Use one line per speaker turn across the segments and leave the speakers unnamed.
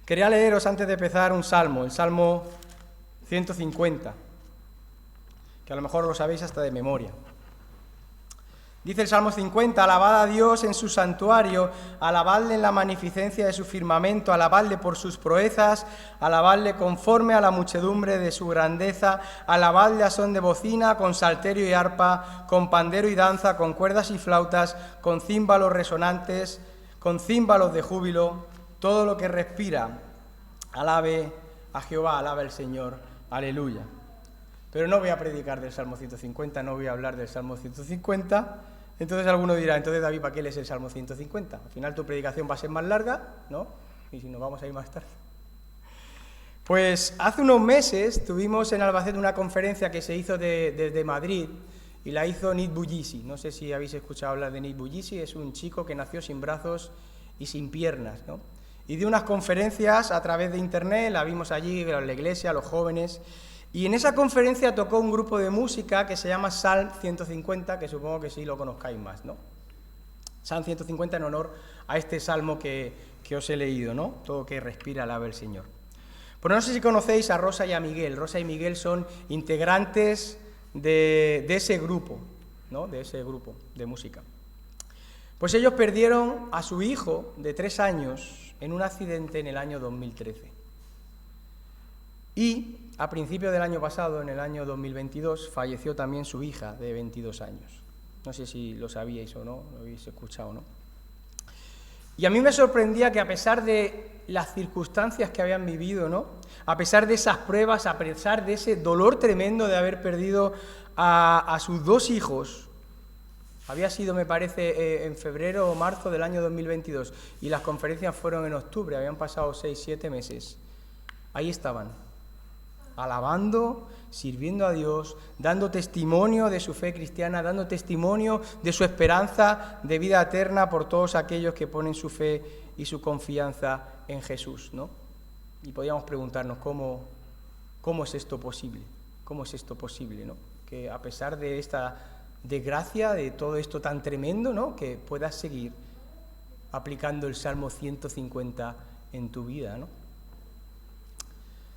Quería leeros antes de empezar un salmo, el Salmo 150, que a lo mejor lo sabéis hasta de memoria. Dice el Salmo 50, alabad a Dios en su santuario, alabadle en la magnificencia de su firmamento, alabadle por sus proezas, alabadle conforme a la muchedumbre de su grandeza, alabadle a son de bocina, con salterio y arpa, con pandero y danza, con cuerdas y flautas, con címbalos resonantes, con címbalos de júbilo, todo lo que respira, alabe a Jehová, alabe al Señor, aleluya. Pero no voy a predicar del Salmo 150, no voy a hablar del Salmo 150. Entonces alguno dirá, entonces David, ¿para qué lees el Salmo 150? Al final tu predicación va a ser más larga, ¿no? Y si nos vamos a ir más tarde. Pues hace unos meses tuvimos en Albacete una conferencia que se hizo desde Madrid y la hizo Nid Bougizi. No sé si habéis escuchado hablar de Nid Bougizi, es un chico que nació sin brazos y sin piernas, ¿no? Y dio unas conferencias a través de internet, la vimos allí, en la iglesia, los jóvenes. Y en esa conferencia tocó un grupo de música que se llama Salm 150, que supongo que sí lo conozcáis más, ¿no? Salm 150 en honor a este salmo que os he leído, ¿no? Todo que respira, alabe al Señor. Pero no sé si conocéis a Rosa y a Miguel. Rosa y Miguel son integrantes de ese grupo, ¿no? De ese grupo de música. Pues ellos perdieron a su hijo de 3 años en un accidente en el año 2013. Y a principios del año pasado, en el año 2022, falleció también su hija de 22 años. No sé si lo sabíais o no, lo habéis escuchado o no. Y a mí me sorprendía que a pesar de las circunstancias que habían vivido, ¿no? A pesar de esas pruebas, a pesar de ese dolor tremendo de haber perdido a sus 2 hijos, había sido, me parece, en febrero o marzo del año 2022, y las conferencias fueron en octubre, habían pasado 6-7 meses. Ahí estaban, alabando, sirviendo a Dios, dando testimonio de su fe cristiana, dando testimonio de su esperanza de vida eterna por todos aquellos que ponen su fe y su confianza en Jesús, ¿no? Y podíamos preguntarnos, ¿cómo es esto posible? ¿Cómo es esto posible, no? Que a pesar de esta desgracia, de todo esto tan tremendo, ¿no? Que puedas seguir aplicando el Salmo 150 en tu vida, ¿no?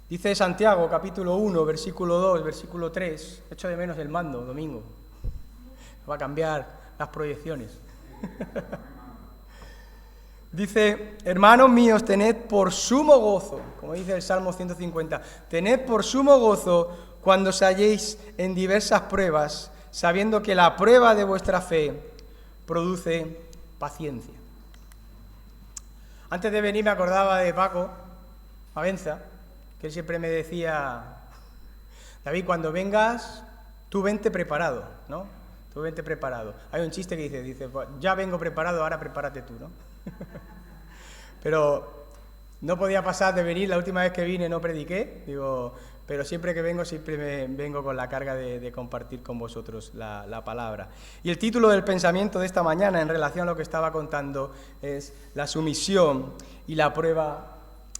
Dice Santiago, capítulo 1, versículo 2, versículo 3, echo de menos el mando, Domingo, va a cambiar las proyecciones. Dice, hermanos míos, tened por sumo gozo, como dice el Salmo 150, tened por sumo gozo cuando os halléis en diversas pruebas, sabiendo que la prueba de vuestra fe produce paciencia. Antes de venir me acordaba de Paco Avenza, que él siempre me decía, David, cuando vengas, tú vente preparado, ¿no? Tú vente preparado. Hay un chiste que dice, ya vengo preparado, ahora prepárate tú, ¿no? Pero no podía pasar de venir, la última vez que vine no prediqué, pero siempre que vengo, siempre vengo con la carga de compartir con vosotros la palabra. Y el título del pensamiento de esta mañana, en relación a lo que estaba contando, es la sumisión y la prueba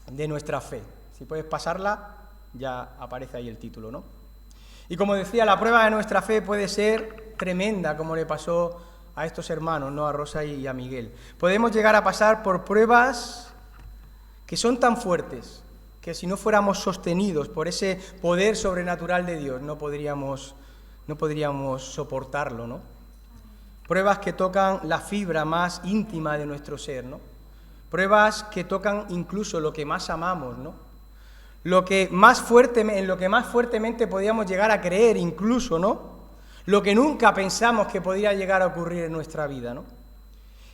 de nuestra fe. Si puedes pasarla, ya aparece ahí el título, ¿no? Y como decía, la prueba de nuestra fe puede ser tremenda, como le pasó a estos hermanos, ¿no? A Rosa y a Miguel. Podemos llegar a pasar por pruebas que son tan fuertes que si no fuéramos sostenidos por ese poder sobrenatural de Dios, no podríamos soportarlo, ¿no? Pruebas que tocan la fibra más íntima de nuestro ser, ¿no? Pruebas que tocan incluso lo que más amamos, ¿no? En lo que más fuertemente podíamos llegar a creer incluso, ¿no? Lo que nunca pensamos que podría llegar a ocurrir en nuestra vida, ¿no?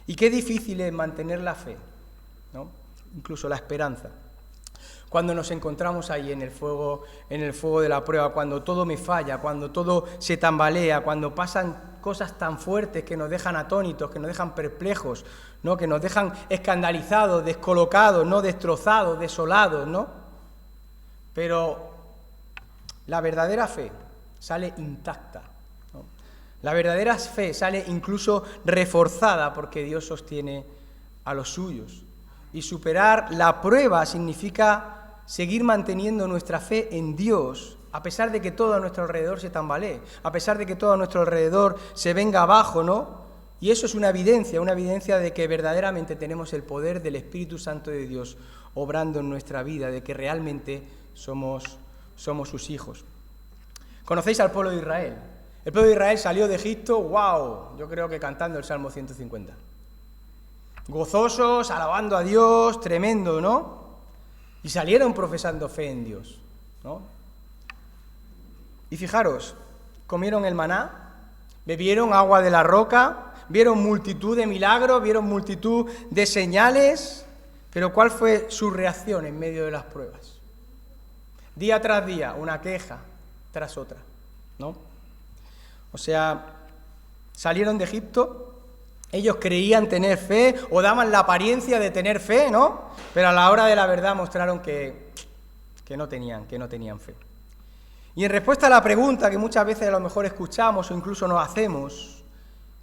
Y qué difícil es mantener la fe, ¿no? Incluso la esperanza. Cuando nos encontramos ahí en el fuego de la prueba, cuando todo me falla, cuando todo se tambalea, cuando pasan cosas tan fuertes que nos dejan atónitos, que nos dejan perplejos, ¿no? Que nos dejan escandalizados, descolocados, ¿no? Destrozados, desolados, ¿no? Pero la verdadera fe sale intacta, ¿no? La verdadera fe sale incluso reforzada porque Dios sostiene a los suyos. Y superar la prueba significa seguir manteniendo nuestra fe en Dios, a pesar de que todo a nuestro alrededor se tambalee, a pesar de que todo a nuestro alrededor se venga abajo, ¿no? Y eso es una evidencia de que verdaderamente tenemos el poder del Espíritu Santo de Dios obrando en nuestra vida, de que realmente somos sus hijos. ¿Conocéis al pueblo de Israel? El pueblo de Israel salió de Egipto, wow, yo creo que cantando el Salmo 150. Gozosos, alabando a Dios, tremendo, ¿no? Y salieron profesando fe en Dios, ¿no? Y fijaros, comieron el maná, bebieron agua de la roca, vieron multitud de milagros, vieron multitud de señales, pero ¿cuál fue su reacción en medio de las pruebas? Día tras día, una queja tras otra, ¿no? O sea, salieron de Egipto, ellos creían tener fe o daban la apariencia de tener fe, ¿no? Pero a la hora de la verdad mostraron que no tenían fe. Y en respuesta a la pregunta que muchas veces a lo mejor escuchamos o incluso nos hacemos,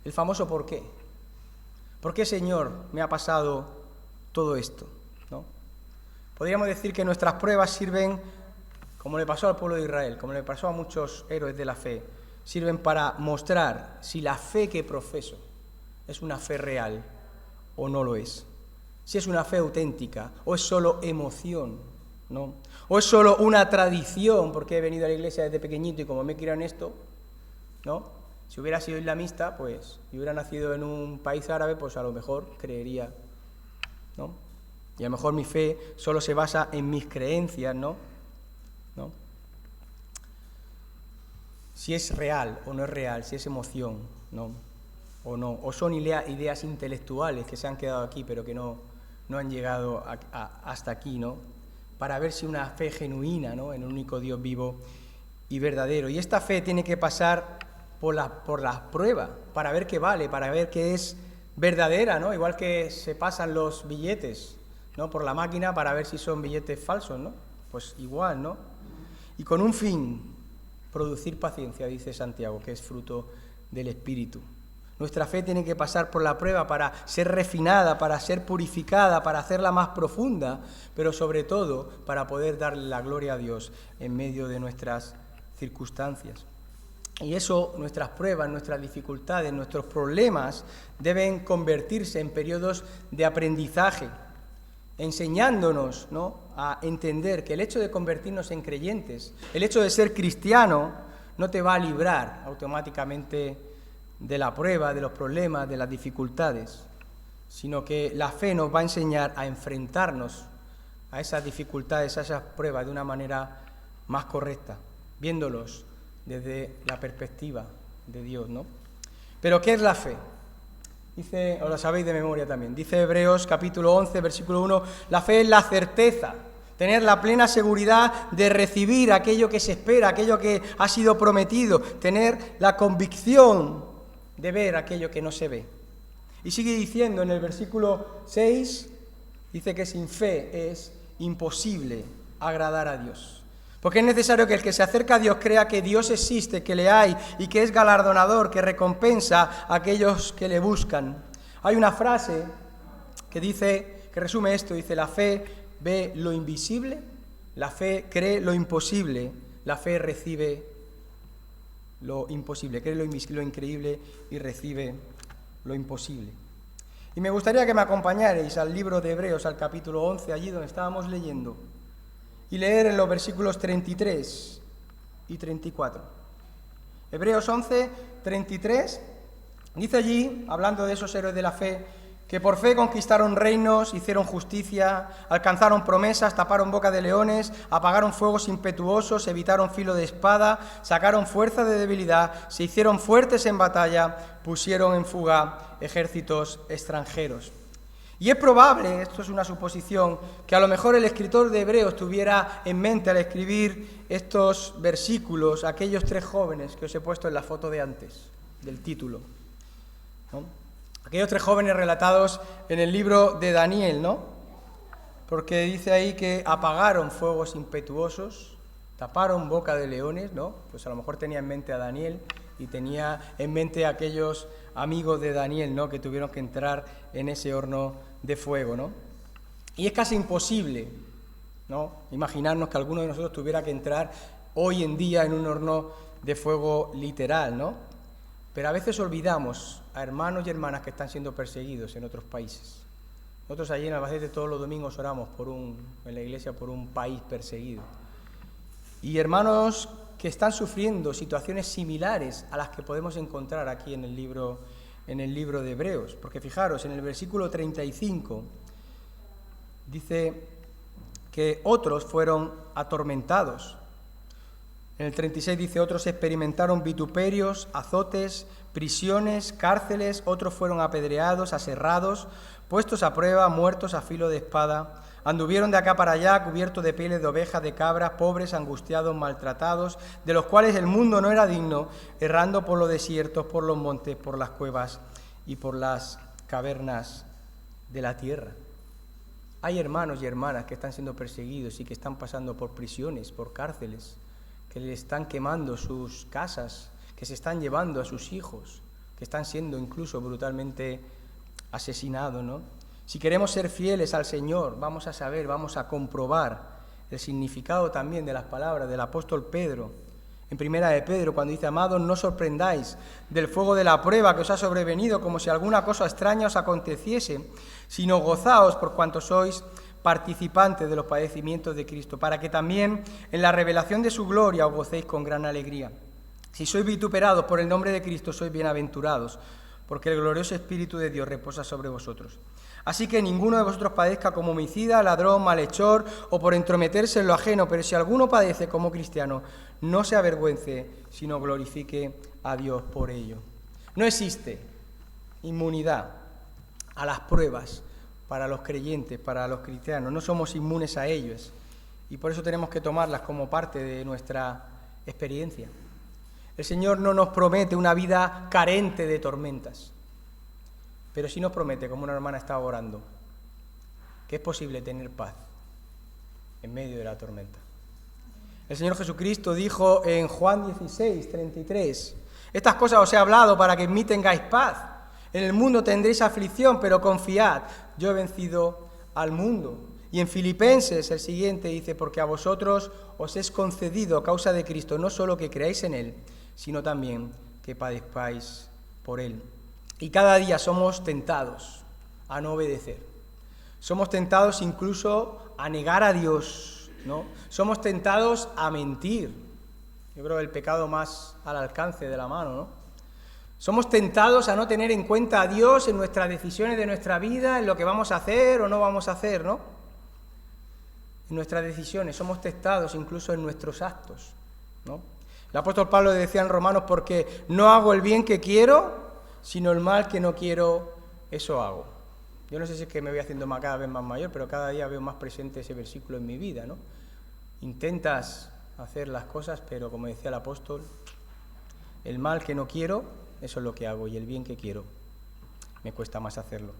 el famoso ¿por qué? ¿Por qué, Señor, me ha pasado todo esto? ¿No? Podríamos decir que nuestras pruebas sirven, como le pasó al pueblo de Israel, como le pasó a muchos héroes de la fe, sirven para mostrar si la fe que profeso es una fe real o no lo es. Si es una fe auténtica o es solo emoción, ¿no? O es solo una tradición porque he venido a la iglesia desde pequeñito y como me he criado en esto, ¿no? Si hubiera sido islamista, pues, y hubiera nacido en un país árabe, pues a lo mejor creería, ¿no? Y a lo mejor mi fe solo se basa en mis creencias, ¿no? Si es real o no es real, si es emoción, ¿no? O no, o son ideas intelectuales que se han quedado aquí, pero que no han llegado hasta aquí, ¿no? Para ver si una fe genuina, ¿no? En un único Dios vivo y verdadero. Y esta fe tiene que pasar por la prueba, para ver qué vale, para ver qué es verdadera, ¿no? Igual que se pasan los billetes, ¿no? Por la máquina para ver si son billetes falsos, ¿no? Pues igual, ¿no? Y con un fin, producir paciencia, dice Santiago, que es fruto del Espíritu. Nuestra fe tiene que pasar por la prueba para ser refinada, para ser purificada, para hacerla más profunda, pero sobre todo para poder darle la gloria a Dios en medio de nuestras circunstancias. Y eso, nuestras pruebas, nuestras dificultades, nuestros problemas deben convertirse en periodos de aprendizaje, enseñándonos, ¿no?, a entender que el hecho de convertirnos en creyentes, el hecho de ser cristiano, no te va a librar automáticamente de la prueba, de los problemas, de las dificultades, sino que la fe nos va a enseñar a enfrentarnos a esas dificultades, a esas pruebas de una manera más correcta, viéndolos desde la perspectiva de Dios, ¿no? Pero ¿qué es la fe? Dice, os la sabéis de memoria también, dice Hebreos capítulo 11, versículo 1, la fe es la certeza, tener la plena seguridad de recibir aquello que se espera, aquello que ha sido prometido, tener la convicción de ver aquello que no se ve. Y sigue diciendo en el versículo 6, dice que sin fe es imposible agradar a Dios. Porque es necesario que el que se acerca a Dios crea que Dios existe, que le hay y que es galardonador, que recompensa a aquellos que le buscan. Hay una frase que dice, que resume esto, dice, la fe ve lo invisible, la fe cree lo imposible, la fe recibe lo imposible, cree lo increíble y recibe lo imposible. Y me gustaría que me acompañarais al libro de Hebreos, al capítulo 11, allí donde estábamos leyendo, y leer en los versículos 33 y 34. Hebreos 11, 33, dice allí, hablando de esos héroes de la fe, que por fe conquistaron reinos, hicieron justicia, alcanzaron promesas, taparon boca de leones, apagaron fuegos impetuosos, evitaron filo de espada, sacaron fuerza de debilidad, se hicieron fuertes en batalla, pusieron en fuga ejércitos extranjeros. Y es probable, esto es una suposición, que a lo mejor el escritor de Hebreos tuviera en mente al escribir estos versículos aquellos tres jóvenes que os he puesto en la foto de antes, del título, ¿no? Aquellos tres jóvenes relatados en el libro de Daniel, ¿no? Porque dice ahí que apagaron fuegos impetuosos, taparon boca de leones, ¿no? Pues a lo mejor tenía en mente a Daniel y tenía en mente a aquellos amigos de Daniel, ¿no?, que tuvieron que entrar en ese horno de fuego, ¿no? Y es casi imposible, ¿no?, imaginarnos que alguno de nosotros tuviera que entrar hoy en día en un horno de fuego literal, ¿no? Pero a veces olvidamos a hermanos y hermanas que están siendo perseguidos en otros países, Nosotros allí en Albacete todos los domingos oramos en la iglesia por un país perseguido. Y hermanos que están sufriendo situaciones similares a las que podemos encontrar aquí en el libro de Hebreos. Porque fijaros, en el versículo 35 dice que otros fueron atormentados. En el 36 dice, otros experimentaron vituperios, azotes, prisiones, cárceles, otros fueron apedreados, aserrados, puestos a prueba, muertos a filo de espada. Anduvieron de acá para allá, cubiertos de pieles de ovejas, de cabras, pobres, angustiados, maltratados, de los cuales el mundo no era digno, errando por los desiertos, por los montes, por las cuevas y por las cavernas de la tierra. Hay hermanos y hermanas que están siendo perseguidos y que están pasando por prisiones, por cárceles, que le están quemando sus casas, que se están llevando a sus hijos, que están siendo incluso brutalmente asesinados, ¿no? Si queremos ser fieles al Señor, vamos a comprobar el significado también de las palabras del apóstol Pedro, en Primera de Pedro, cuando dice, amados, no sorprendáis del fuego de la prueba que os ha sobrevenido como si alguna cosa extraña os aconteciese, sino gozaos por cuanto sois participantes de los padecimientos de Cristo, para que también en la revelación de su gloria os gocéis con gran alegría. Si sois vituperados por el nombre de Cristo, sois bienaventurados, porque el glorioso Espíritu de Dios reposa sobre vosotros. Así que ninguno de vosotros padezca como homicida, ladrón, malhechor o por entrometerse en lo ajeno, pero si alguno padece como cristiano, no se avergüence, sino glorifique a Dios por ello. No existe inmunidad a las pruebas para los creyentes, para los cristianos. No somos inmunes a ellos y por eso tenemos que tomarlas como parte de nuestra experiencia. El Señor no nos promete una vida carente de tormentas, pero sí nos promete, como una hermana estaba orando, que es posible tener paz en medio de la tormenta. El Señor Jesucristo dijo en Juan 16, 33, estas cosas os he hablado para que en mí tengáis paz. En el mundo tendréis aflicción, pero confiad, yo he vencido al mundo. Y en Filipenses el siguiente dice, porque a vosotros os es concedido a causa de Cristo, no solo que creáis en Él, sino también que padezcáis por Él. Y cada día somos tentados a no obedecer. Somos tentados incluso a negar a Dios, ¿no? Somos tentados a mentir. Yo creo que el pecado más al alcance de la mano, ¿no? Somos tentados a no tener en cuenta a Dios en nuestras decisiones de nuestra vida, en lo que vamos a hacer o no vamos a hacer, ¿no? En nuestras decisiones, somos tentados incluso en nuestros actos, ¿no? El apóstol Pablo decía en Romanos, porque no hago el bien que quiero, sino el mal que no quiero, eso hago. Yo no sé si es que me voy haciendo cada vez más mayor, pero cada día veo más presente ese versículo en mi vida, ¿no? Intentas hacer las cosas, pero como decía el apóstol, el mal que no quiero, eso es lo que hago, y el bien que quiero, me cuesta más hacerlo.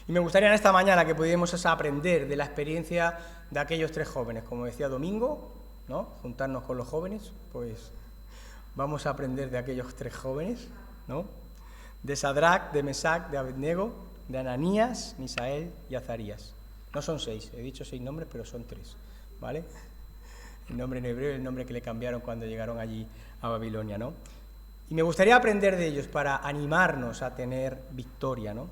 Y me gustaría en esta mañana que pudiéramos aprender de la experiencia de aquellos tres jóvenes, como decía Domingo, ¿no? Juntarnos con los jóvenes, pues vamos a aprender de aquellos tres jóvenes, ¿no? De Sadrac, de Mesac, de Abednego, de Ananías, Misael y Azarías. No son 6, he dicho 6 nombres, pero son 3, ¿vale? El nombre en hebreo y el nombre que le cambiaron cuando llegaron allí a Babilonia, ¿no? Y me gustaría aprender de ellos para animarnos a tener victoria, ¿no?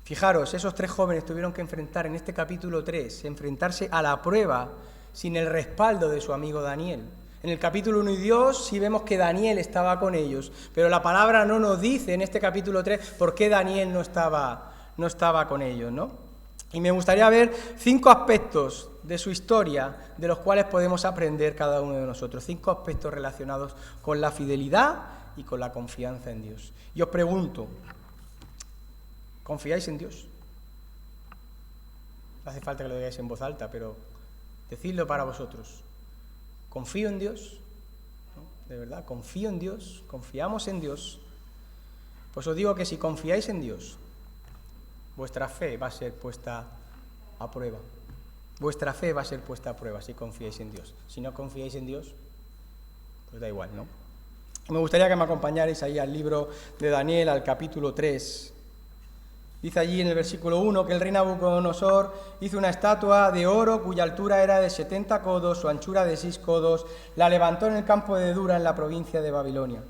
Fijaros, esos tres jóvenes tuvieron que enfrentar en este capítulo 3, enfrentarse a la prueba sin el respaldo de su amigo Daniel. En el capítulo 1 y 2 sí vemos que Daniel estaba con ellos, pero la palabra no nos dice en este capítulo 3 por qué Daniel no estaba con ellos, ¿no? Y me gustaría ver 5 aspectos de su historia de los cuales podemos aprender cada uno de nosotros. 5 aspectos relacionados con la fidelidad y con la confianza en Dios. Y os pregunto, ¿confiáis en Dios? No hace falta que lo digáis en voz alta, pero decidlo para vosotros. ¿Confío en Dios? ¿No? ¿De verdad? ¿Confío en Dios? ¿Confiamos en Dios? Pues os digo que si confiáis en Dios, vuestra fe va a ser puesta a prueba. Vuestra fe va a ser puesta a prueba si confiáis en Dios. Si no confiáis en Dios, pues da igual, ¿no? Me gustaría que me acompañarais ahí al libro de Daniel, al capítulo 3. Dice allí en el versículo 1 que el rey Nabucodonosor hizo una estatua de oro cuya altura era de 70 codos, su anchura de 6 codos, la levantó en el campo de Dura en la provincia de Babilonia.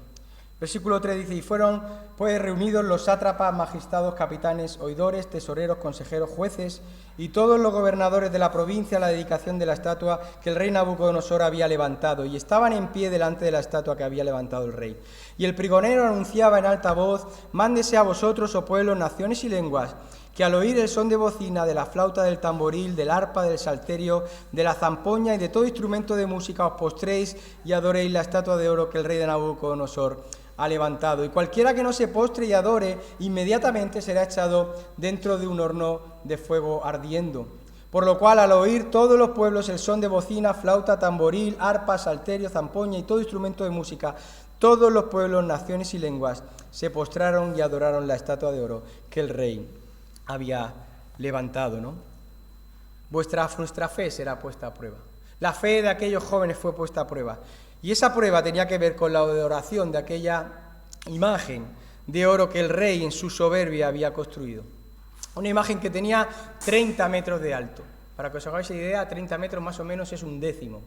Versículo 3 dice, y fueron pues reunidos los sátrapas, magistrados, capitanes, oidores, tesoreros, consejeros, jueces y todos los gobernadores de la provincia a la dedicación de la estatua que el rey Nabucodonosor había levantado, y estaban en pie delante de la estatua que había levantado el rey. Y el pregonero anunciaba en alta voz, mándese a vosotros, oh pueblos, naciones y lenguas, que al oír el son de bocina, de la flauta, del tamboril, del arpa, del salterio, de la zampoña y de todo instrumento de música os postréis y adoréis la estatua de oro que el rey de Nabucodonosor ha levantado. Y cualquiera que no se postre y adore, inmediatamente será echado dentro de un horno de fuego ardiendo. Por lo cual, al oír todos los pueblos el son de bocina, flauta, tamboril, arpa, salterio, zampoña y todo instrumento de música, todos los pueblos, naciones y lenguas se postraron y adoraron la estatua de oro que el rey había levantado, ¿no? Nuestra fe será puesta a prueba. La fe de aquellos jóvenes fue puesta a prueba. Y esa prueba tenía que ver con la adoración de aquella imagen de oro que el rey en su soberbia había construido. Una imagen que tenía 30 metros de alto. Para que os hagáis idea, 30 metros más o menos es un décimo,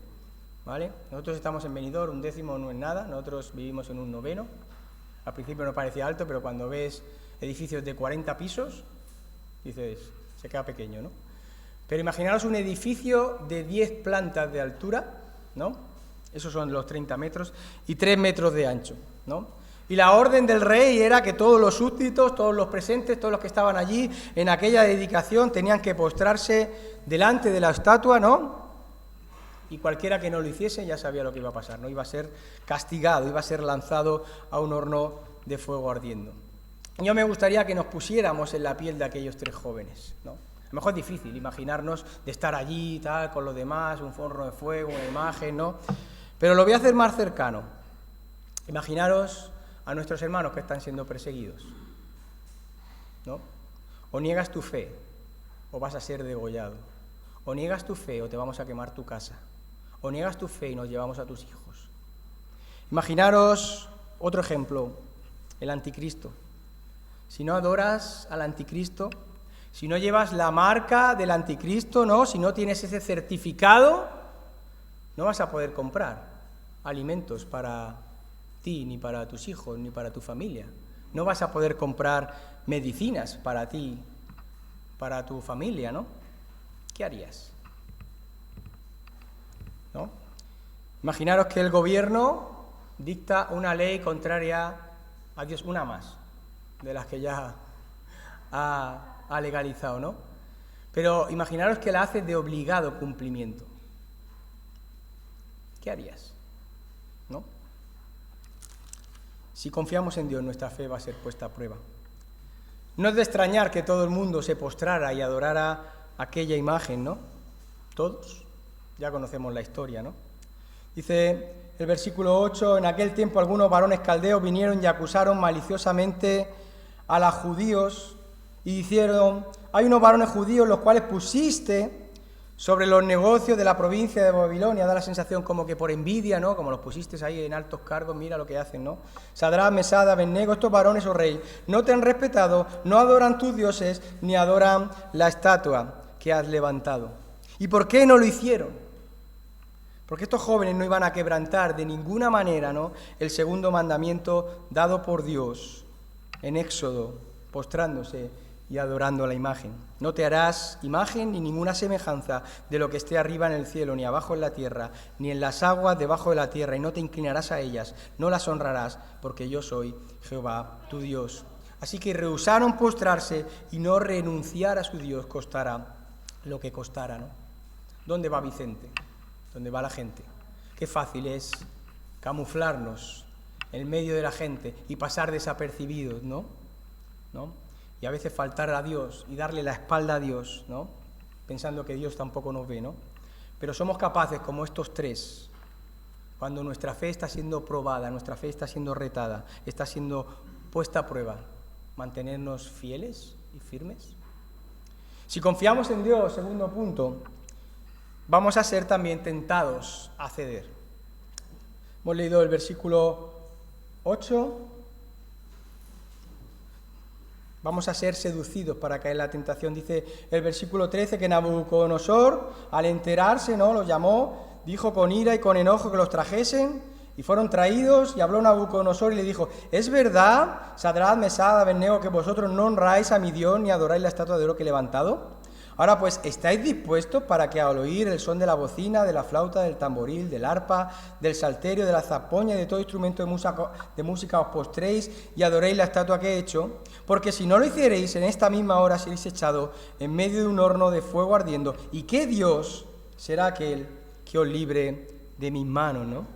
¿vale? Nosotros estamos en Benidorm, un décimo no es nada, nosotros vivimos en un noveno. Al principio no parecía alto, pero cuando ves edificios de 40 pisos, dices, se queda pequeño, ¿no? Pero imaginaros un edificio de 10 plantas de altura, ¿no? Esos son los 30 metros, y 3 metros de ancho, ¿no? Y la orden del rey era que todos los súbditos, todos los presentes, todos los que estaban allí en aquella dedicación tenían que postrarse delante de la estatua, ¿no? Y cualquiera que no lo hiciese ya sabía lo que iba a pasar, ¿no? Iba a ser castigado, iba a ser lanzado a un horno de fuego ardiendo. Yo me gustaría que nos pusiéramos en la piel de aquellos 3 jóvenes, ¿no? A lo mejor es difícil imaginarnos de estar allí, tal, con los demás, un horno de fuego, una imagen, ¿no? Pero lo voy a hacer más cercano. Imaginaros a nuestros hermanos que están siendo perseguidos, ¿no? O niegas tu fe, o vas a ser degollado. O niegas tu fe, o te vamos a quemar tu casa. O niegas tu fe y nos llevamos a tus hijos. Imaginaros otro ejemplo, el anticristo. Si no adoras al anticristo, si no llevas la marca del anticristo, ¿no? Si no tienes ese certificado, no vas a poder comprar alimentos para ti, ni para tus hijos, ni para tu familia. No vas a poder comprar medicinas para ti, para tu familia, ¿no? ¿Qué harías? ¿No? Imaginaros que el gobierno dicta una ley contraria a Dios, una más, de las que ya ha legalizado, ¿no? Pero imaginaros que la hace de obligado cumplimiento. ¿Qué harías? ¿No? Si confiamos en Dios, nuestra fe va a ser puesta a prueba. No es de extrañar que todo el mundo se postrara y adorara aquella imagen, ¿no? Todos. Ya conocemos la historia, ¿no? Dice el versículo 8, en aquel tiempo algunos varones caldeos vinieron y acusaron maliciosamente a los judíos y dijeron, hay unos varones judíos los cuales pusiste sobre los negocios de la provincia de Babilonia. Da la sensación como que por envidia, ¿no? Como los pusiste ahí en altos cargos, mira lo que hacen, ¿no? Sadrach, Mesach, Abednego, estos varones, oh rey, no te han respetado, no adoran tus dioses, ni adoran la estatua que has levantado. ¿Y por qué no lo hicieron? Porque estos jóvenes no iban a quebrantar de ninguna manera, ¿no?, el segundo mandamiento dado por Dios en Éxodo, postrándose y adorando a la imagen. No te harás imagen ni ninguna semejanza de lo que esté arriba en el cielo, ni abajo en la tierra, ni en las aguas debajo de la tierra, y no te inclinarás a ellas, no las honrarás, porque yo soy Jehová tu Dios. Así que rehusaron postrarse y no renunciar a su Dios, costara lo que costara, ¿no? ¿Dónde va Vicente? ¿Dónde va la gente? Qué fácil es camuflarnos en medio de la gente y pasar desapercibidos, ¿no? Y a veces faltar a Dios y darle la espalda a Dios, ¿no? Pensando que Dios tampoco nos ve, ¿no? Pero somos capaces, como estos 3, cuando nuestra fe está siendo probada, nuestra fe está siendo retada, está siendo puesta a prueba, mantenernos fieles y firmes. Si confiamos en Dios, segundo punto, vamos a ser también tentados a ceder. Hemos leído el versículo 8. Vamos a ser seducidos para caer en la tentación. Dice el versículo 13 que Nabucodonosor, al enterarse, ¿no?, los llamó, dijo con ira y con enojo que los trajesen Y fueron traídos, y habló Nabucodonosor y le dijo: ¿es verdad, Sadrach, Mesach, Abednego, que vosotros no honráis a mi Dios ni adoráis la estatua de oro que he levantado? Ahora pues, ¿estáis dispuestos para que al oír el son de la bocina, de la flauta, del tamboril, del arpa, del salterio, de la zapoña y de todo instrumento de música os postréis y adoréis la estatua que he hecho? Porque si no lo hiciereis, en esta misma hora seréis echados en medio de un horno de fuego ardiendo. ¿Y qué Dios será aquel que os libre de mis manos, no?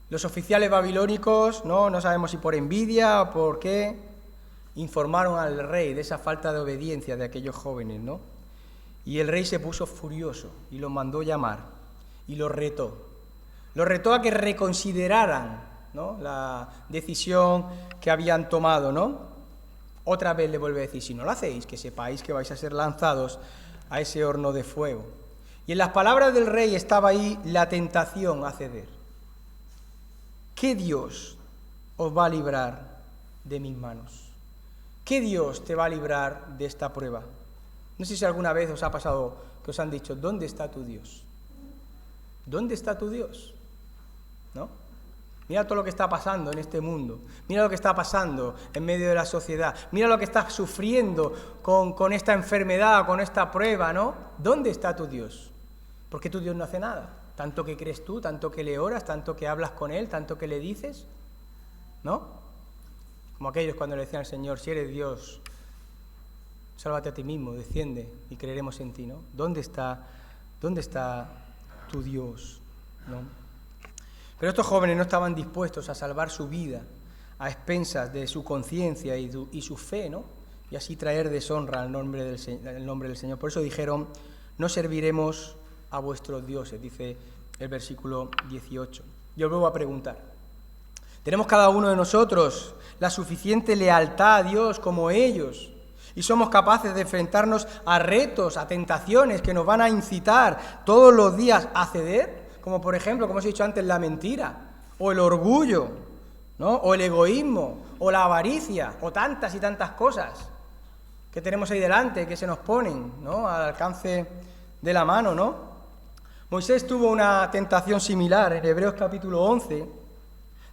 Los oficiales babilónicos, no sabemos si por envidia o por qué, informaron al rey de esa falta de obediencia de aquellos jóvenes, ¿no? Y el rey se puso furioso y los mandó llamar y los retó. Los retó a que reconsideraran, ¿no?, la decisión que habían tomado, ¿no? Otra vez le vuelve a decir: si no lo hacéis, que sepáis que vais a ser lanzados a ese horno de fuego. Y en las palabras del rey estaba ahí la tentación a ceder. ¿Qué Dios os va a librar de mis manos? ¿Qué Dios te va a librar de esta prueba? No sé si alguna vez os ha pasado que os han dicho: ¿dónde está tu Dios? ¿Dónde está tu Dios? ¿No? Mira todo lo que está pasando en este mundo. Mira lo que está pasando en medio de la sociedad. Mira lo que estás sufriendo con esta enfermedad, con esta prueba, ¿no? ¿Dónde está tu Dios? Porque tu Dios no hace nada. Tanto que crees tú, tanto que le oras, tanto que hablas con Él, tanto que le dices, ¿no? Como aquellos cuando le decían al Señor: si eres Dios, sálvate a ti mismo, desciende y creeremos en ti, ¿no? ¿Dónde está tu Dios? ¿No? Pero estos jóvenes no estaban dispuestos a salvar su vida a expensas de su conciencia y su fe, ¿no? Y así traer deshonra al nombre del Señor. Por eso dijeron: no serviremos a vuestros dioses, dice el versículo 18. Yo vuelvo a preguntar: ¿tenemos cada uno de nosotros la suficiente lealtad a Dios como ellos? ¿Y somos capaces de enfrentarnos a retos, a tentaciones que nos van a incitar todos los días a ceder? Como por ejemplo, como os he dicho antes, la mentira, o el orgullo, ¿no?, o el egoísmo, o la avaricia, o tantas y tantas cosas que tenemos ahí delante, que se nos ponen, ¿no?, al alcance de la mano, ¿no? Moisés tuvo una tentación similar en Hebreos capítulo 11.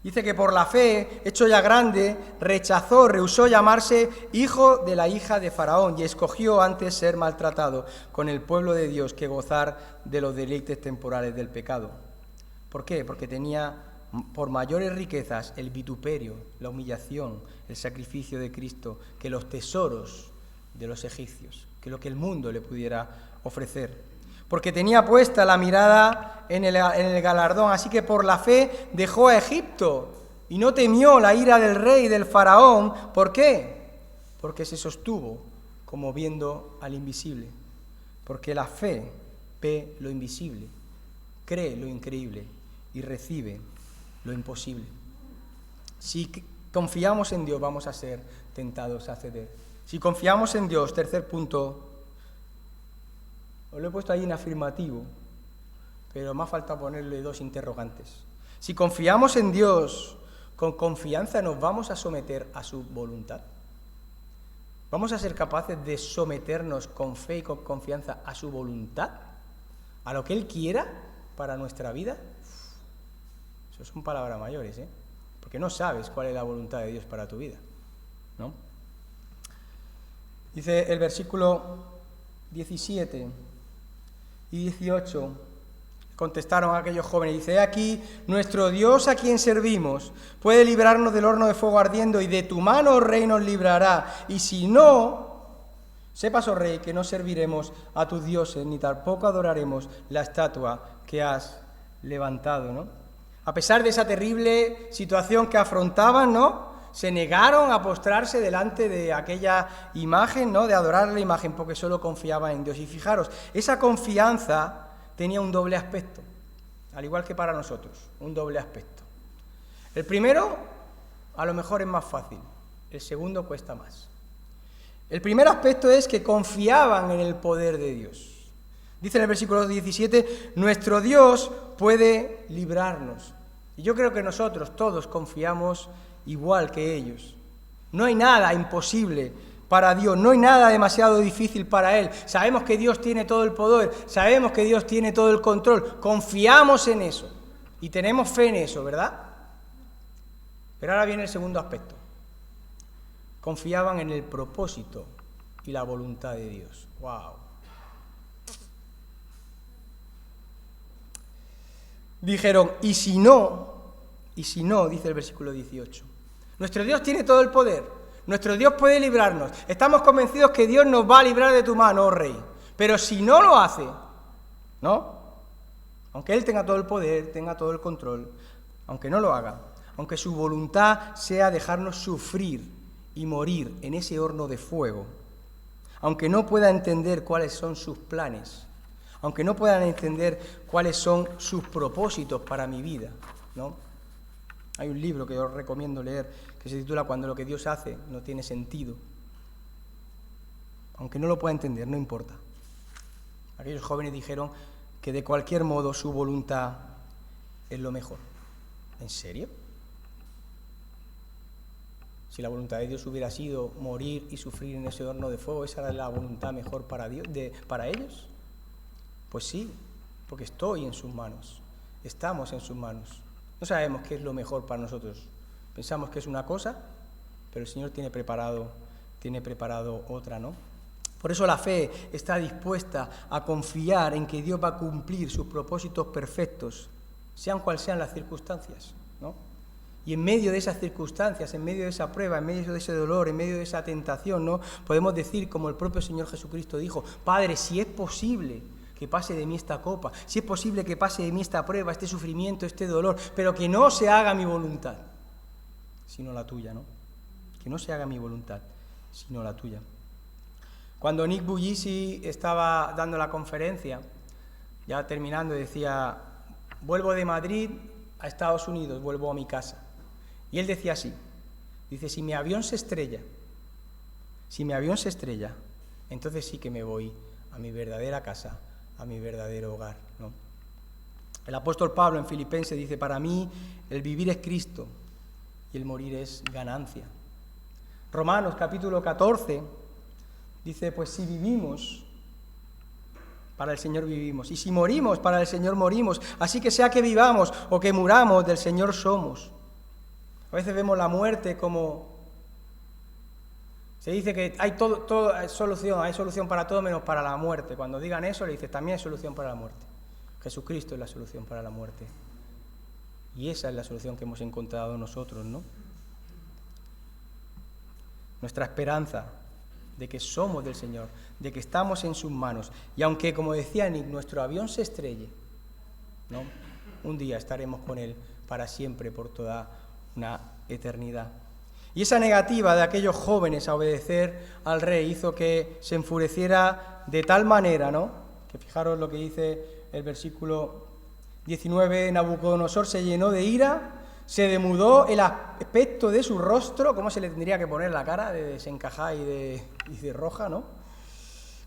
Dice que por la fe, hecho ya grande, rehusó llamarse hijo de la hija de Faraón y escogió antes ser maltratado con el pueblo de Dios que gozar de los deleites temporales del pecado. ¿Por qué? Porque tenía por mayores riquezas el vituperio, la humillación, el sacrificio de Cristo, que los tesoros de los egipcios, que lo que el mundo le pudiera ofrecer. Porque tenía puesta la mirada en el galardón. Así que por la fe dejó a Egipto y no temió la ira del rey, del faraón. ¿Por qué? Porque se sostuvo como viendo al invisible. Porque la fe ve lo invisible, cree lo increíble y recibe lo imposible. Si confiamos en Dios, vamos a ser tentados a ceder. Si confiamos en Dios, tercer punto, os lo he puesto ahí en afirmativo, pero me ha faltado ponerle dos interrogantes. Si confiamos en Dios, con confianza nos vamos a someter a su voluntad. ¿Vamos a ser capaces de someternos con fe y con confianza a su voluntad? ¿A lo que Él quiera para nuestra vida? Eso son palabras mayores, ¿eh? Porque no sabes cuál es la voluntad de Dios para tu vida, ¿no? Dice el versículo 17 y 18, contestaron aquellos jóvenes, dice: he aquí, nuestro Dios a quien servimos puede librarnos del horno de fuego ardiendo, y de tu mano, oh rey, nos librará. Y si no, sepas, oh rey, que no serviremos a tus dioses, ni tampoco adoraremos la estatua que has levantado, ¿no? A pesar de esa terrible situación que afrontaban, ¿no?, se negaron a postrarse delante de aquella imagen, ¿no?, de adorar la imagen, porque solo confiaban en Dios. Y fijaros, esa confianza tenía un doble aspecto, al igual que para nosotros, un doble aspecto. El primero, a lo mejor es más fácil, el segundo cuesta más. El primer aspecto es que confiaban en el poder de Dios. Dice en el versículo 17, nuestro Dios puede librarnos. Y yo creo que nosotros todos confiamos igual que ellos. No hay nada imposible para Dios, no hay nada demasiado difícil para Él. Sabemos que Dios tiene todo el poder, sabemos que Dios tiene todo el control, confiamos en eso. Y tenemos fe en eso, ¿verdad? Pero ahora viene el segundo aspecto. Confiaban en el propósito y la voluntad de Dios. ¡Wow! Dijeron, y si no, dice el versículo 18. Nuestro Dios tiene todo el poder. Nuestro Dios puede librarnos. Estamos convencidos que Dios nos va a librar de tu mano, oh Rey. Pero si no lo hace, ¿no? Aunque Él tenga todo el poder, tenga todo el control, aunque no lo haga, aunque su voluntad sea dejarnos sufrir y morir en ese horno de fuego, aunque no pueda entender cuáles son sus planes, aunque no puedan entender cuáles son sus propósitos para mi vida, ¿no? Hay un libro que os recomiendo leer que se titula Cuando lo que Dios hace no tiene sentido. Aunque no lo pueda entender, no importa. Aquellos jóvenes dijeron que de cualquier modo su voluntad es lo mejor. ¿En serio? Si la voluntad de Dios hubiera sido morir y sufrir en ese horno de fuego, ¿esa era la voluntad mejor para Dios, para ellos? Pues sí, porque estoy en sus manos, estamos en sus manos. No sabemos qué es lo mejor para nosotros. Pensamos que es una cosa, pero el Señor tiene preparado otra, ¿no? Por eso la fe está dispuesta a confiar en que Dios va a cumplir sus propósitos perfectos, sean cuales sean las circunstancias, ¿no? Y en medio de esas circunstancias, en medio de esa prueba, en medio de ese dolor, en medio de esa tentación, ¿no? Podemos decir, como el propio Señor Jesucristo dijo, Padre, si es posible que pase de mí esta copa, si es posible que pase de mí esta prueba, este sufrimiento, este dolor, pero que no se haga mi voluntad, sino la tuya, ¿no? Que no se haga mi voluntad, sino la tuya. Cuando Nick Buglisi estaba dando la conferencia, ya terminando, decía, vuelvo de Madrid a Estados Unidos, vuelvo a mi casa. Y él decía así, dice, si mi avión se estrella, entonces sí que me voy a mi verdadera casa, a mi verdadero hogar, ¿no? El apóstol Pablo en Filipenses dice, para mí el vivir es Cristo y el morir es ganancia. Romanos capítulo 14 dice, pues si vivimos, para el Señor vivimos, y si morimos, para el Señor morimos, así que sea que vivamos o que muramos, del Señor somos. A veces vemos la muerte como... Se dice que hay hay solución para todo menos para la muerte. Cuando digan eso, le dices, también hay solución para la muerte. Jesucristo es la solución para la muerte. Y esa es la solución que hemos encontrado nosotros, ¿no? Nuestra esperanza de que somos del Señor, de que estamos en sus manos. Y aunque, como decía Nick, nuestro avión se estrelle, ¿no? Un día estaremos con Él para siempre, por toda una eternidad. Y esa negativa de aquellos jóvenes a obedecer al rey hizo que se enfureciera de tal manera, ¿no? Que fijaros lo que dice el versículo 19, Nabucodonosor se llenó de ira, se demudó el aspecto de su rostro, ¿cómo se le tendría que poner la cara? De desencajada y de roja, ¿no?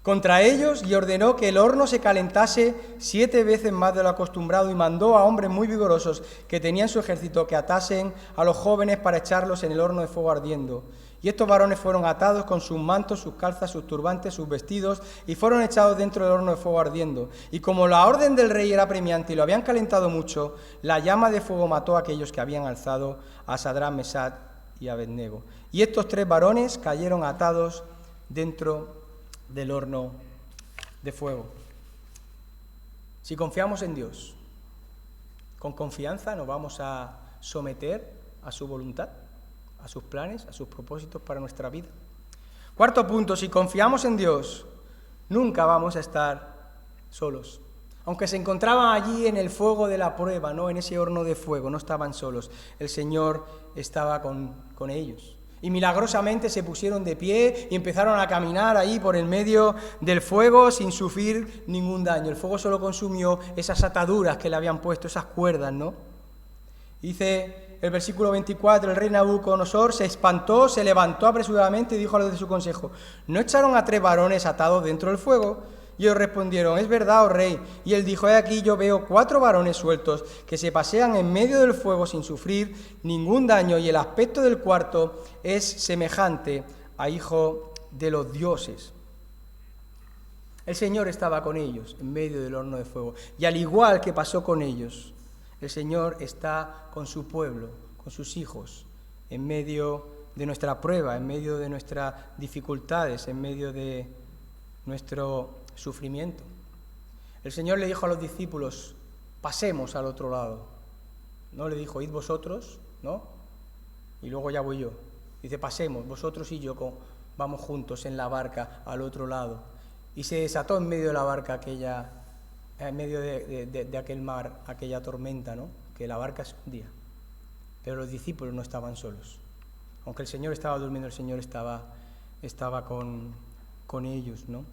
Contra ellos, y ordenó que el horno se calentase 7 veces más de lo acostumbrado, y mandó a hombres muy vigorosos que tenían su ejército que atasen a los jóvenes para echarlos en el horno de fuego ardiendo. Y estos varones fueron atados con sus mantos, sus calzas, sus turbantes, sus vestidos, y fueron echados dentro del horno de fuego ardiendo. Y como la orden del rey era premiante y lo habían calentado mucho, la llama de fuego mató a aquellos que habían alzado a Sadrach, Mesach y Abednego. Y estos 3 varones cayeron atados dentro del horno de fuego. Si confiamos en Dios, con confianza nos vamos a someter a su voluntad, a sus planes, a sus propósitos para nuestra vida. Cuarto punto, si confiamos en Dios, nunca vamos a estar solos. Aunque se encontraban allí en el fuego de la prueba, ¿no? En ese horno de fuego, no estaban solos. El Señor estaba con ellos. Y milagrosamente se pusieron de pie y empezaron a caminar ahí por el medio del fuego sin sufrir ningún daño. El fuego solo consumió esas ataduras que le habían puesto, esas cuerdas, ¿no? Dice el versículo 24, el rey Nabucodonosor se espantó, se levantó apresuradamente y dijo a los de su consejo, ¿no echaron a 3 varones atados dentro del fuego? Y ellos respondieron, es verdad, oh rey. Y él dijo, he aquí yo veo 4 varones sueltos que se pasean en medio del fuego sin sufrir ningún daño, y el aspecto del cuarto es semejante a hijo de los dioses. El Señor estaba con ellos en medio del horno de fuego. Y al igual que pasó con ellos, El Señor está con su pueblo, con sus hijos, en medio de nuestra prueba, en medio de nuestras dificultades, en medio de nuestro sufrimiento. El Señor le dijo a los discípulos, pasemos al otro lado. No le dijo, id vosotros, ¿no? Y luego ya voy yo. Dice, pasemos, vosotros y yo vamos juntos en la barca al otro lado. Y se desató en medio de la barca en medio de aquel mar, aquella tormenta, ¿no? Que la barca se hundía. Pero los discípulos no estaban solos. Aunque el Señor estaba durmiendo, el Señor estaba con ellos, ¿no?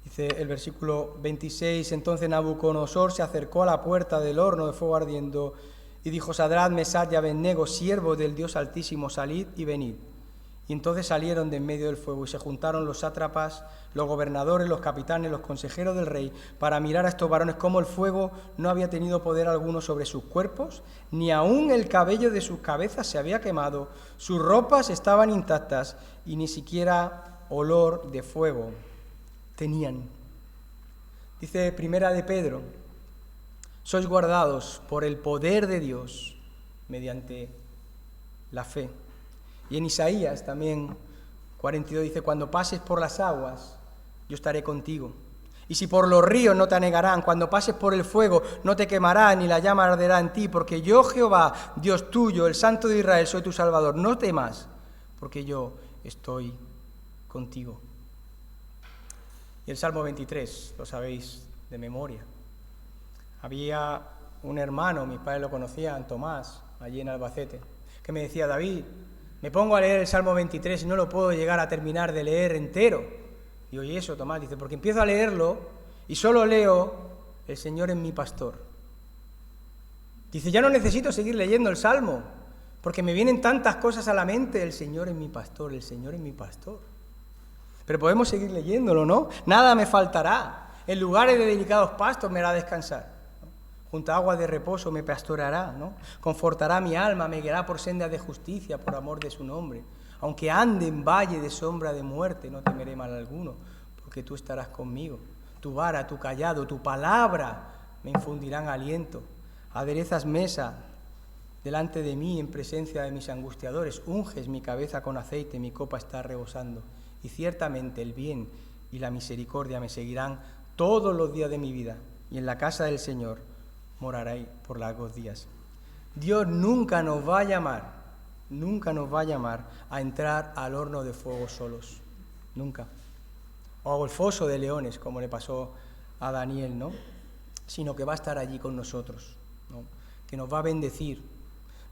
Dice el versículo 26, entonces Nabucodonosor se acercó a la puerta del horno de fuego ardiendo y dijo, Sadrach, Mesach y Abednego, siervos del Dios Altísimo, salid y venid. Y entonces salieron de en medio del fuego y se juntaron los sátrapas, los gobernadores, los capitanes, los consejeros del rey, para mirar a estos varones cómo el fuego no había tenido poder alguno sobre sus cuerpos, ni aun el cabello de sus cabezas se había quemado, sus ropas estaban intactas y ni siquiera olor de fuego tenían. Dice Primera de Pedro, sois guardados por el poder de Dios mediante la fe. Y en Isaías también 42 dice, cuando pases por las aguas, yo estaré contigo. Y si por los ríos no te anegarán, cuando pases por el fuego no te quemará, ni la llama arderá en ti, porque yo, Jehová, Dios tuyo, el Santo de Israel, soy tu Salvador. No temas, porque yo estoy contigo. Y el Salmo 23, lo sabéis de memoria. Había un hermano, mis padres lo conocían, Tomás, allí en Albacete, que me decía, David, me pongo a leer el Salmo 23 y no lo puedo llegar a terminar de leer entero. Y oye eso, Tomás, dice, porque empiezo a leerlo y solo leo, el Señor es mi pastor. Dice, ya no necesito seguir leyendo el Salmo, porque me vienen tantas cosas a la mente, el Señor es mi pastor, el Señor es mi pastor. Pero podemos seguir leyéndolo, ¿no? Nada me faltará. En lugares de delicados pastos me hará descansar. Junto a aguas de reposo me pastoreará, ¿no? Confortará mi alma, me guiará por sendas de justicia, por amor de su nombre. Aunque ande en valle de sombra de muerte, no temeré mal alguno, porque tú estarás conmigo. Tu vara, tu cayado, tu palabra me infundirán aliento. Aderezas mesa delante de mí en presencia de mis angustiadores. Unges mi cabeza con aceite, mi copa está rebosando. Y ciertamente el bien y la misericordia me seguirán todos los días de mi vida, y en la casa del Señor moraré por largos días. Dios nunca nos va a llamar a entrar al horno de fuego solos, nunca. O al foso de leones, como le pasó a Daniel, ¿no? Sino que va a estar allí con nosotros, ¿no? Que nos va a bendecir.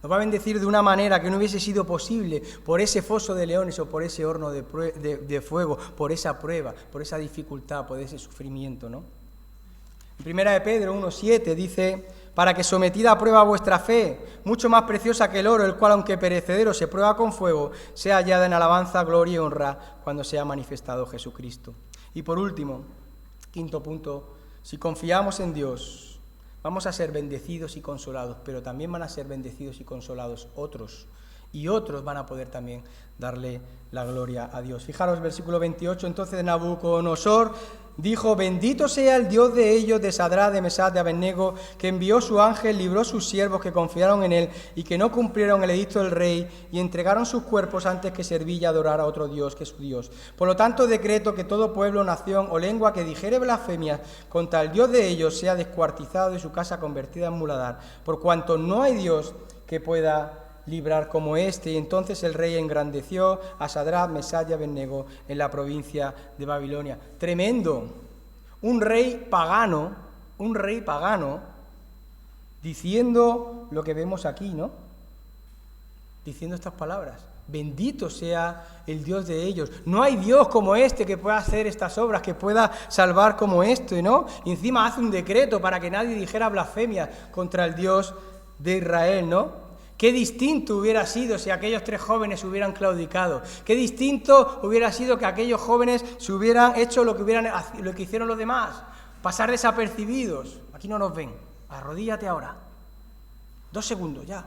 Nos va a bendecir de una manera que no hubiese sido posible por ese foso de leones o por ese horno de fuego, por esa prueba, por esa dificultad, por ese sufrimiento, ¿no? En Primera de Pedro 1:7 dice, para que sometida a prueba vuestra fe, mucho más preciosa que el oro, el cual aunque perecedero se prueba con fuego, sea hallada en alabanza, gloria y honra cuando sea manifestado Jesucristo. Y por último, quinto punto, si confiamos en Dios, vamos a ser bendecidos y consolados, pero también van a ser bendecidos y consolados otros. Y otros van a poder también darle la gloria a Dios. Fijaros, versículo 28, entonces Nabucodonosor dijo, bendito sea el Dios de ellos, de Sadrach, de Mesach, de Abednego, que envió su ángel, libró a sus siervos que confiaron en él y que no cumplieron el edicto del rey y entregaron sus cuerpos antes que servir y adorar a otro Dios que su Dios. Por lo tanto, decreto que todo pueblo, nación o lengua que dijere blasfemias contra el Dios de ellos sea descuartizado y su casa convertida en muladar, por cuanto no hay Dios que pueda librar como este. Y entonces el rey engrandeció a Sadrach, Mesach y Abednego en la provincia de Babilonia. Tremendo. Un rey pagano, diciendo lo que vemos aquí, ¿no? Diciendo estas palabras. Bendito sea el Dios de ellos. No hay Dios como este que pueda hacer estas obras, que pueda salvar como este, ¿no? Y encima hace un decreto para que nadie dijera blasfemia contra el Dios de Israel, ¿no? Qué distinto hubiera sido si aquellos 3 jóvenes hubieran claudicado. Qué distinto hubiera sido que aquellos jóvenes se hubieran hecho lo que hicieron los demás. Pasar desapercibidos. Aquí no nos ven. Arrodíllate ahora. 2 segundos ya.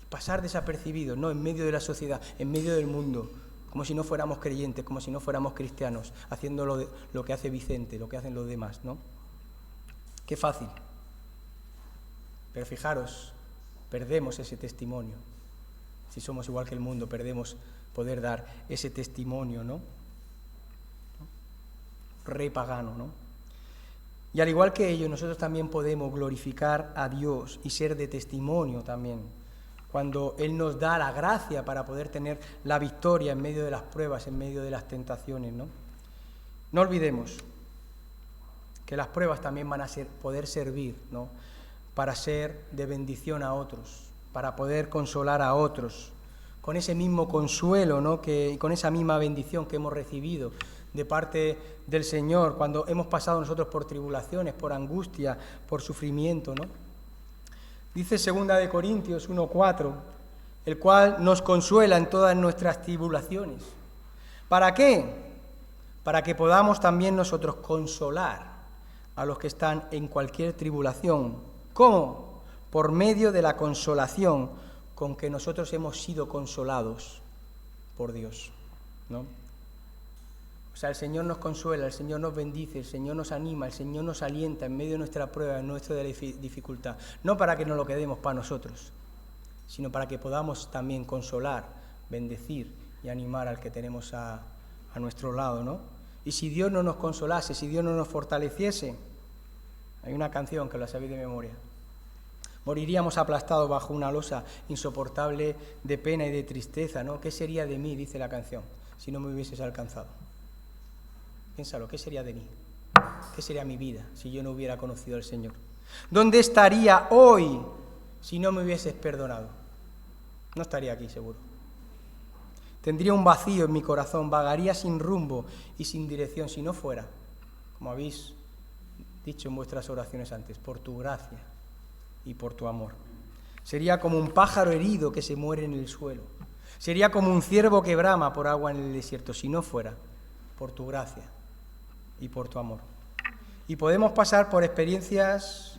Y pasar desapercibidos, no en medio de la sociedad, en medio del mundo. Como si no fuéramos creyentes, como si no fuéramos cristianos, haciendo lo que hace Vicente, lo que hacen los demás, ¿no? Qué fácil. Pero fijaros, perdemos ese testimonio. Si somos igual que el mundo, perdemos poder dar ese testimonio, ¿no? Rey pagano, ¿no? Y al igual que ellos, nosotros también podemos glorificar a Dios y ser de testimonio también, cuando Él nos da la gracia para poder tener la victoria en medio de las pruebas, en medio de las tentaciones, ¿no? No olvidemos que las pruebas también van a poder servir, ¿no?, para ser de bendición a otros, para poder consolar a otros, con ese mismo consuelo, ¿no?, y con esa misma bendición que hemos recibido de parte del Señor cuando hemos pasado nosotros por tribulaciones, por angustia, por sufrimiento, ¿no? Dice 2 de Corintios 1:4, el cual nos consuela en todas nuestras tribulaciones. ¿Para qué? Para que podamos también nosotros consolar a los que están en cualquier tribulación. ¿Cómo? Por medio de la consolación con que nosotros hemos sido consolados por Dios, ¿no? O sea, el Señor nos consuela, el Señor nos bendice, el Señor nos anima, el Señor nos alienta en medio de nuestra prueba, en nuestra dificultad. No para que nos lo quedemos para nosotros, sino para que podamos también consolar, bendecir y animar al que tenemos a nuestro lado, ¿no? Y si Dios no nos consolase, si Dios no nos fortaleciese, hay una canción que la sabéis de memoria. Moriríamos aplastados bajo una losa insoportable de pena y de tristeza, ¿no? ¿Qué sería de mí, dice la canción, si no me hubieses alcanzado? Piénsalo, ¿qué sería de mí? ¿Qué sería mi vida si yo no hubiera conocido al Señor? ¿Dónde estaría hoy si no me hubieses perdonado? No estaría aquí, seguro. Tendría un vacío en mi corazón, vagaría sin rumbo y sin dirección si no fuera, como habéis dicho en vuestras oraciones antes, por tu gracia y por tu amor. Sería como un pájaro herido que se muere en el suelo. Sería como un ciervo que brama por agua en el desierto si no fuera por tu gracia y por tu amor. Y podemos pasar por experiencias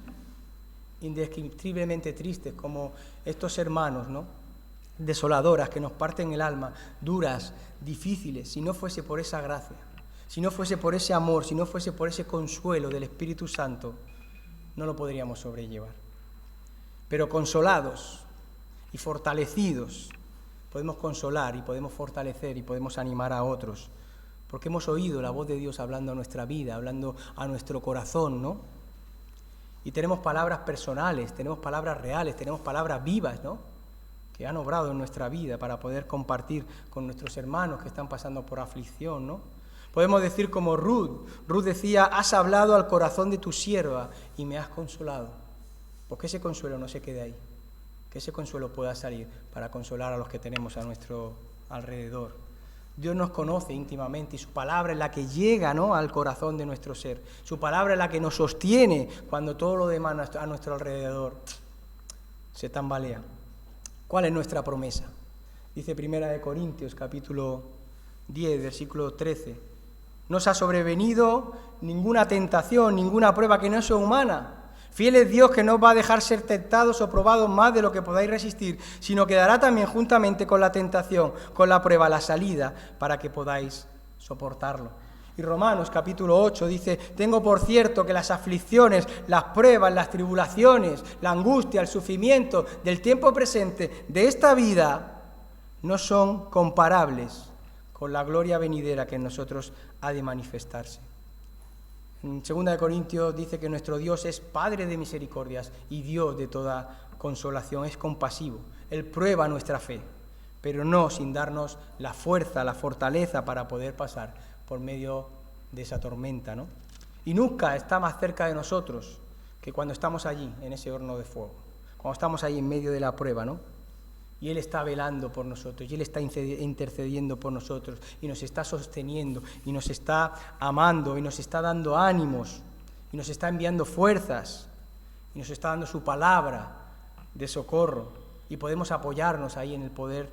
indescriptiblemente tristes, como estos hermanos, ¿no?, desoladoras, que nos parten el alma, duras, difíciles, si no fuese por esa gracia, si no fuese por ese amor, si no fuese por ese consuelo del Espíritu Santo, no lo podríamos sobrellevar. Pero consolados y fortalecidos, podemos consolar y podemos fortalecer y podemos animar a otros, porque hemos oído la voz de Dios hablando a nuestra vida, hablando a nuestro corazón, ¿no? Y tenemos palabras personales, tenemos palabras reales, tenemos palabras vivas, ¿no?, que han obrado en nuestra vida para poder compartir con nuestros hermanos que están pasando por aflicción, ¿no? Podemos decir como Ruth decía, has hablado al corazón de tu sierva y me has consolado. Pues que ese consuelo no se quede ahí, que ese consuelo pueda salir para consolar a los que tenemos a nuestro alrededor. Dios nos conoce íntimamente y su palabra es la que llega, ¿no?, al corazón de nuestro ser. Su palabra es la que nos sostiene cuando todo lo demás a nuestro alrededor se tambalea. ¿Cuál es nuestra promesa? Dice 1 de Corintios, capítulo 10, versículo 13. No os ha sobrevenido ninguna tentación, ninguna prueba que no sea humana. Fiel es Dios, que no os va a dejar ser tentados o probados más de lo que podáis resistir, sino que dará también juntamente con la tentación, con la prueba, la salida, para que podáis soportarlo. Y Romanos capítulo 8 dice, tengo por cierto que las aflicciones, las pruebas, las tribulaciones, la angustia, el sufrimiento del tiempo presente, de esta vida, no son comparables con la gloria venidera que en nosotros ha de manifestarse. En 2 de Corintios dice que nuestro Dios es Padre de misericordias y Dios de toda consolación, es compasivo. Él prueba nuestra fe, pero no sin darnos la fuerza, la fortaleza para poder pasar por medio de esa tormenta, ¿no? Y nunca está más cerca de nosotros que cuando estamos allí, en ese horno de fuego, cuando estamos ahí en medio de la prueba, ¿no? Y Él está velando por nosotros, y Él está intercediendo por nosotros, y nos está sosteniendo, y nos está amando, y nos está dando ánimos, y nos está enviando fuerzas, y nos está dando su palabra de socorro, y podemos apoyarnos ahí en el poder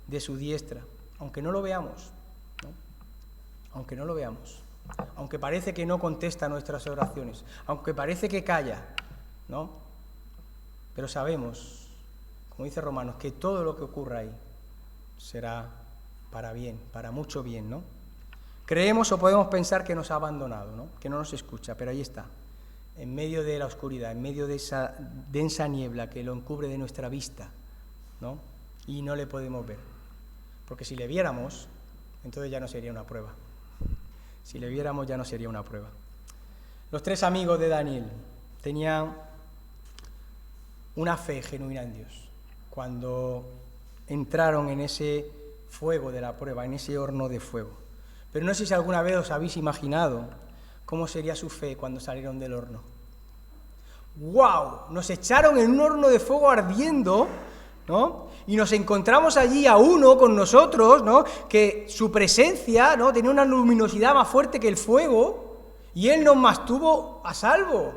de su diestra, aunque no lo veamos, ¿no? Aunque no lo veamos, aunque parece que no contesta nuestras oraciones, aunque parece que calla, ¿no? Pero sabemos, como dice Romanos, que todo lo que ocurra ahí será para bien, para mucho bien, ¿no? Creemos o podemos pensar que nos ha abandonado, ¿no?, que no nos escucha, pero ahí está. en medio de la oscuridad, en medio de esa densa niebla que lo encubre de nuestra vista, ¿no? Y no le podemos ver. Porque si le viéramos, entonces ya no sería una prueba. Si le viéramos ya no sería una prueba. Los 3 amigos de Daniel tenían una fe genuina en Dios. Cuando entraron en ese fuego de la prueba, en ese horno de fuego. Pero no sé si alguna vez os habéis imaginado cómo sería su fe cuando salieron del horno. ¡Guau! Nos echaron en un horno de fuego ardiendo, ¿no? Y nos encontramos allí a uno con nosotros, ¿no? Que su presencia, ¿no? Tenía una luminosidad más fuerte que el fuego y él nos mantuvo a salvo.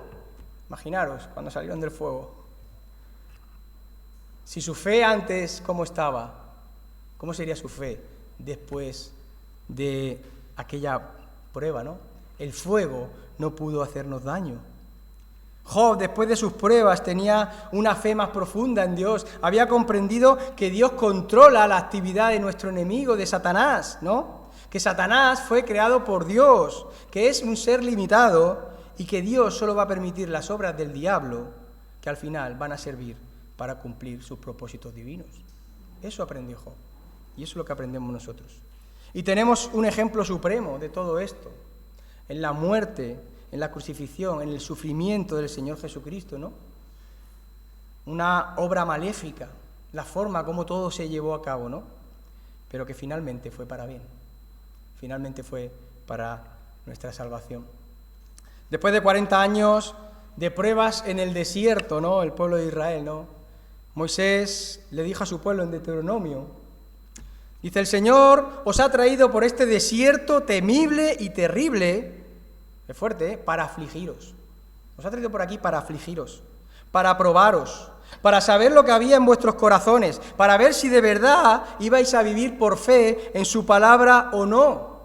Imaginaros cuando salieron del fuego. Si su fe antes, ¿cómo estaba? ¿Cómo sería su fe después de aquella prueba, ¿no? El fuego no pudo hacernos daño. Job, después de sus pruebas, tenía una fe más profunda en Dios. Había comprendido que Dios controla la actividad de nuestro enemigo, de Satanás, ¿no? Que Satanás fue creado por Dios, que es un ser limitado y que Dios solo va a permitir las obras del diablo que al final van a servir para cumplir sus propósitos divinos. Eso aprendió Job y eso es lo que aprendemos nosotros. Y tenemos un ejemplo supremo de todo esto, en la muerte, en la crucifixión, en el sufrimiento del Señor Jesucristo, ¿no? Una obra maléfica, la forma como todo se llevó a cabo, ¿no? Pero que finalmente fue para bien, finalmente fue para nuestra salvación. Después de 40 años de pruebas en el desierto, ¿no? El pueblo de Israel, ¿no? Moisés le dijo a su pueblo en Deuteronomio, dice, el Señor os ha traído por este desierto temible y terrible, es fuerte, para afligiros. Os ha traído por aquí para afligiros, para probaros, para saber lo que había en vuestros corazones, para ver si de verdad ibais a vivir por fe en su palabra o no.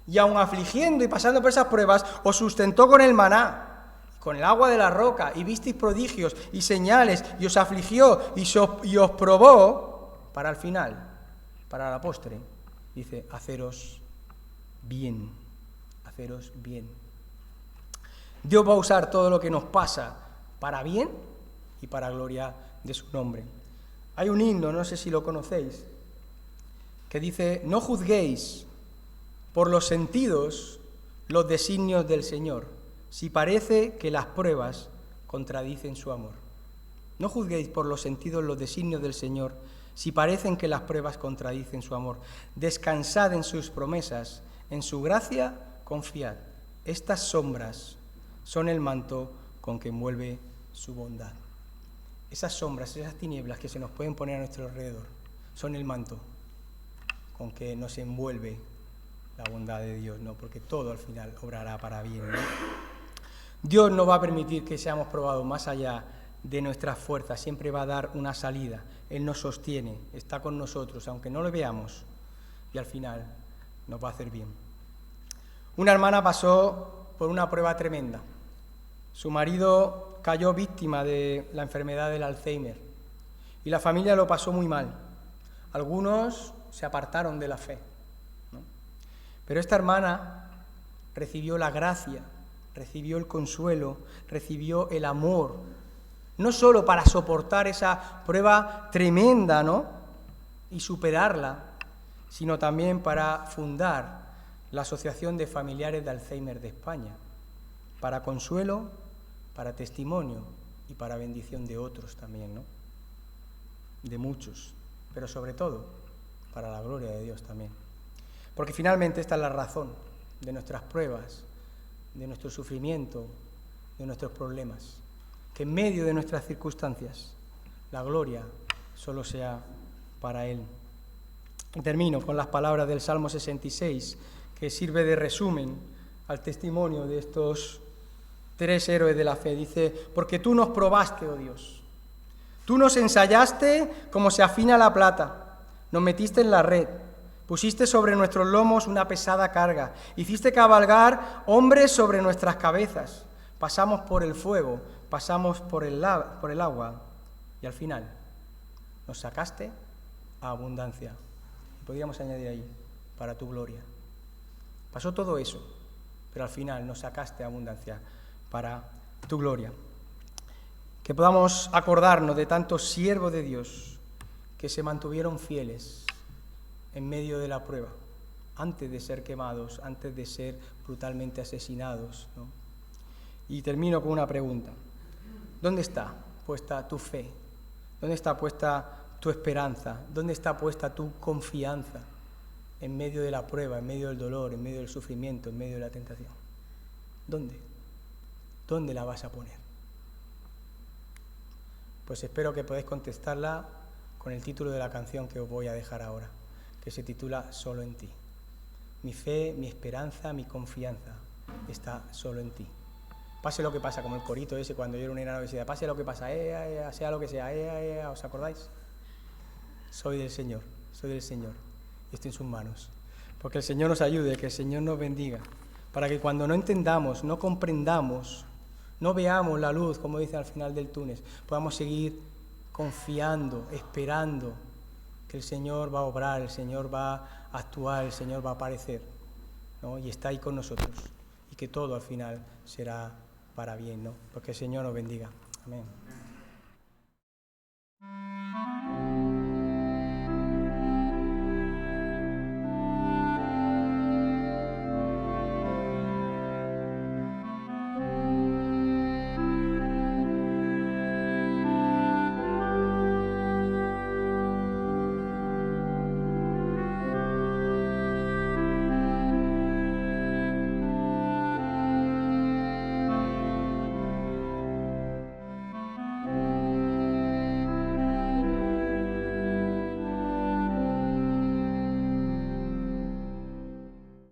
Y aun afligiendo y pasando por esas pruebas, os sustentó con el maná, con el agua de la roca, y visteis prodigios y señales, y os afligió y os probó, para al final, para la postre, dice, haceros bien. Haceros bien. Dios va a usar todo lo que nos pasa para bien y para gloria de su nombre. Hay un himno, no sé si lo conocéis, que dice, no juzguéis por los sentidos los designios del Señor, si parece que las pruebas contradicen su amor. No juzguéis por los sentidos los designios del Señor, si parecen que las pruebas contradicen su amor. Descansad en sus promesas, en su gracia confiad. Estas sombras son el manto con que envuelve su bondad. Esas sombras, esas tinieblas que se nos pueden poner a nuestro alrededor, son el manto con que nos envuelve la bondad de Dios, ¿no? Porque todo al final obrará para bien, ¿no? Dios no va a permitir que seamos probados más allá de nuestras fuerzas, siempre va a dar una salida. Él nos sostiene, está con nosotros, aunque no lo veamos, y al final nos va a hacer bien. Una hermana pasó por una prueba tremenda. Su marido cayó víctima de la enfermedad del Alzheimer y la familia lo pasó muy mal. Algunos se apartaron de la fe, ¿no? Pero esta hermana recibió la gracia, recibió el consuelo, recibió el amor, no solo para soportar esa prueba tremenda, ¿no? Y superarla, sino también para fundar la Asociación de Familiares de Alzheimer de España, para consuelo, para testimonio y para bendición de otros también, ¿no? De muchos, pero sobre todo para la gloria de Dios también. Porque finalmente esta es la razón de nuestras pruebas, de nuestro sufrimiento, de nuestros problemas, que en medio de nuestras circunstancias la gloria solo sea para Él. Y termino con las palabras del Salmo 66, que sirve de resumen al testimonio de estos 3 héroes de la fe. Dice, porque tú nos probaste, oh Dios, tú nos ensayaste como se afina la plata, nos metiste en la red, pusiste sobre nuestros lomos una pesada carga, hiciste cabalgar hombres sobre nuestras cabezas, pasamos por el fuego, pasamos por el agua y al final nos sacaste a abundancia. Podríamos añadir ahí, para tu gloria. Pasó todo eso, pero al final nos sacaste a abundancia para tu gloria. Que podamos acordarnos de tantos siervos de Dios que se mantuvieron fieles en medio de la prueba, antes de ser quemados, antes de ser brutalmente asesinados, ¿no? Y termino con una pregunta. ¿Dónde está puesta tu fe? ¿Dónde está puesta tu esperanza? ¿Dónde está puesta tu confianza en medio de la prueba, en medio del dolor, en medio del sufrimiento, en medio de la tentación? ¿Dónde? ¿Dónde la vas a poner? Pues espero que podáis contestarla con el título de la canción que os voy a dejar ahora, que se titula Solo en ti. Mi fe, mi esperanza, mi confianza está solo en ti. Pase lo que pasa, como el corito ese cuando yo era una universidad, pase lo que pasa, sea lo que sea, ¿os acordáis? Soy del Señor, y estoy en sus manos. Porque el Señor nos ayude, que el Señor nos bendiga, para que cuando no entendamos, no comprendamos, no veamos la luz, como dice al final del túnel, podamos seguir confiando, esperando que el Señor va a obrar, el Señor va a actuar, el Señor va a aparecer, ¿no? Y está ahí con nosotros, y que todo al final será para bien, ¿no? Porque el Señor nos bendiga. Amén.